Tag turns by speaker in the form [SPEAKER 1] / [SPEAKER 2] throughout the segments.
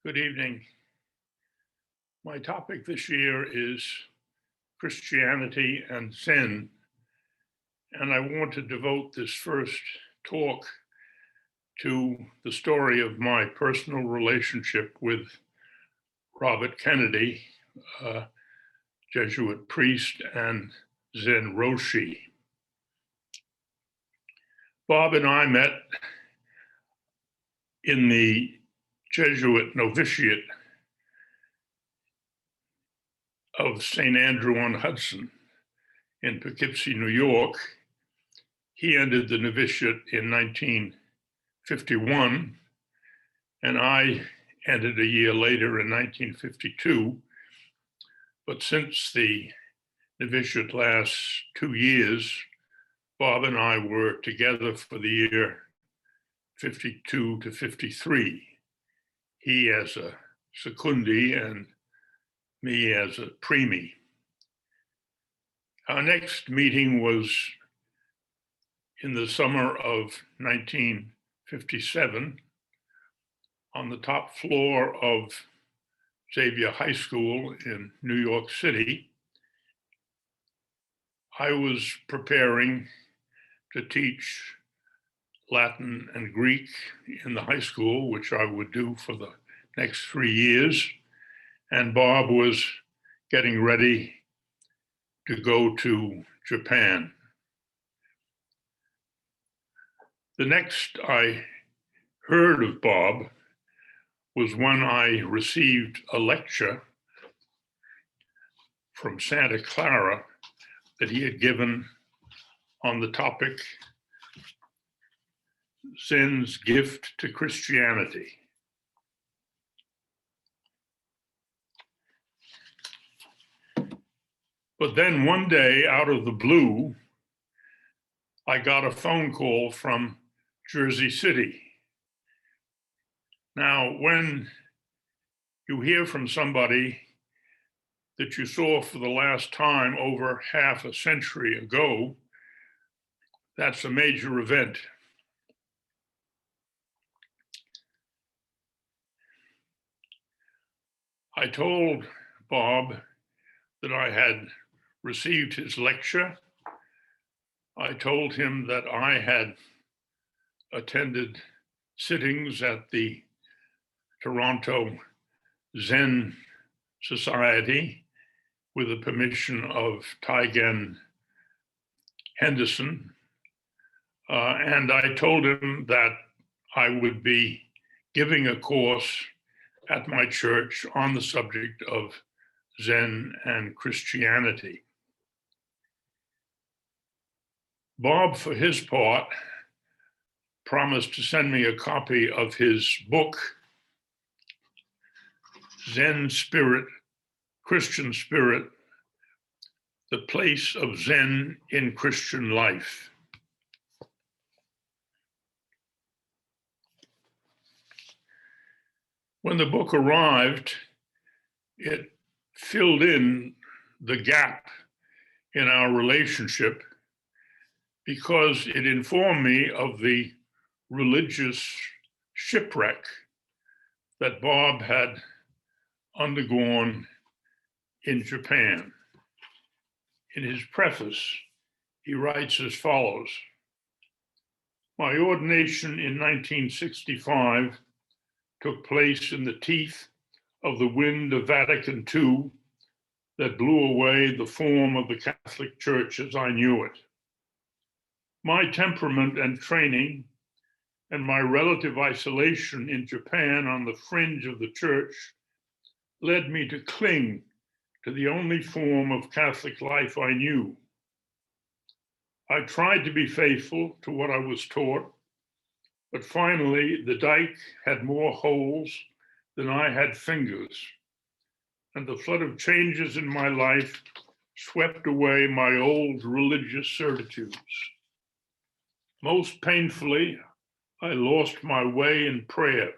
[SPEAKER 1] Good evening. My topic this year is Christianity and Zen, and I want to devote this first talk to the story of my personal relationship with Robert Kennedy, a Jesuit priest and Zen Roshi. Bob and I met in the Jesuit novitiate of St. Andrew on Hudson in Poughkeepsie, New York. He ended the novitiate in 1951, and I ended a year later in 1952. But since the novitiate lasts 2 years, Bob and I were together for the year 52 to 53. He as a secundi and me as a primi. Our next meeting was in the summer of 1957 on the top floor of Xavier High School in New York City. I was preparing to teach Latin and Greek in the high school, which I would do for the next 3 years. And Bob was getting ready to go to Japan. The next I heard of Bob was when I received a lecture from Santa Clara that he had given on the topic Zen's Gift to Christianity. But then one day, out of the blue, I got a phone call from Jersey City. Now, when you hear from somebody that you saw for the last time over half a century ago, that's a major event. I told Bob that I had received his lecture. I told him that I had attended sittings at the Toronto Zen Society with the permission of Taigen Henderson. And I told him that I would be giving a course at my church on the subject of Zen and Christianity. Bob, for his part, promised to send me a copy of his book, Zen Spirit, Christian Spirit, The Place of Zen in Christian Life. When the book arrived, it filled in the gap in our relationship because it informed me of the religious shipwreck that Bob had undergone in Japan. In his preface, he writes as follows: "My ordination in 1965 took place in the teeth of the wind of Vatican II that blew away the form of the Catholic Church as I knew it. My temperament and training and my relative isolation in Japan on the fringe of the church led me to cling to the only form of Catholic life I knew. I tried to be faithful to what I was taught, but finally the dike had more holes than I had fingers, and the flood of changes in my life swept away my old religious certitudes. Most painfully, I lost my way in prayer.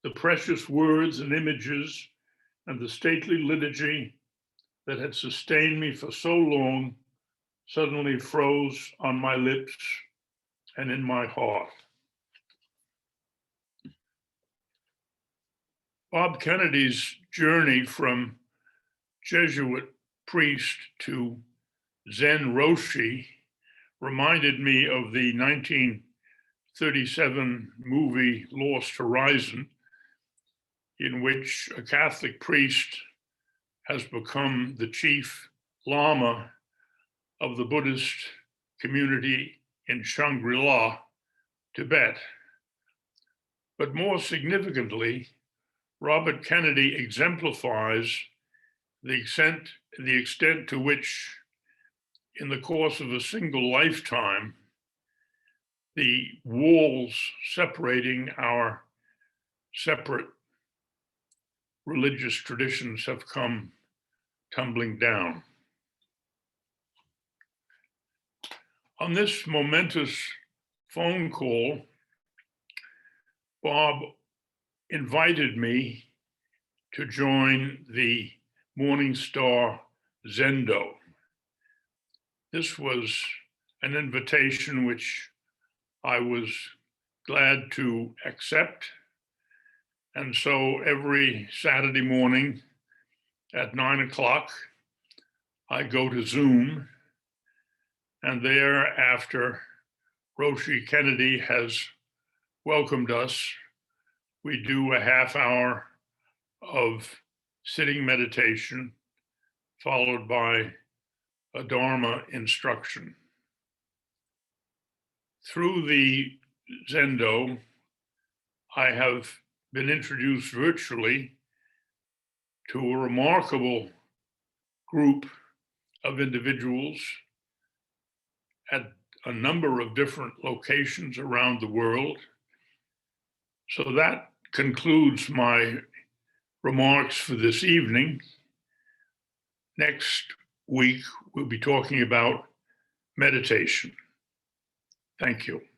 [SPEAKER 1] The precious words and images and the stately liturgy that had sustained me for so long suddenly froze on my lips and in my heart. Bob Kennedy's journey from Jesuit priest to Zen Roshi reminded me of the 1937 movie Lost Horizon, in which a Catholic priest has become the chief lama of the Buddhist community in Shangri-La, Tibet. But more significantly, Robert Kennedy exemplifies the extent to which, in the course of a single lifetime, the walls separating our separate religious traditions have come tumbling down. On this momentous phone call, Bob invited me to join the Morning Star Zendo. This was an invitation which I was glad to accept. And so every Saturday morning at 9 o'clock, I go to Zoom, and thereafter, Roshi Kennedy has welcomed us. We do a half hour of sitting meditation, followed by a Dharma instruction. Through the Zendo, I have been introduced virtually to a remarkable group of individuals at a number of different locations around the world. So that concludes my remarks for this evening. Next week, we'll be talking about meditation. Thank you.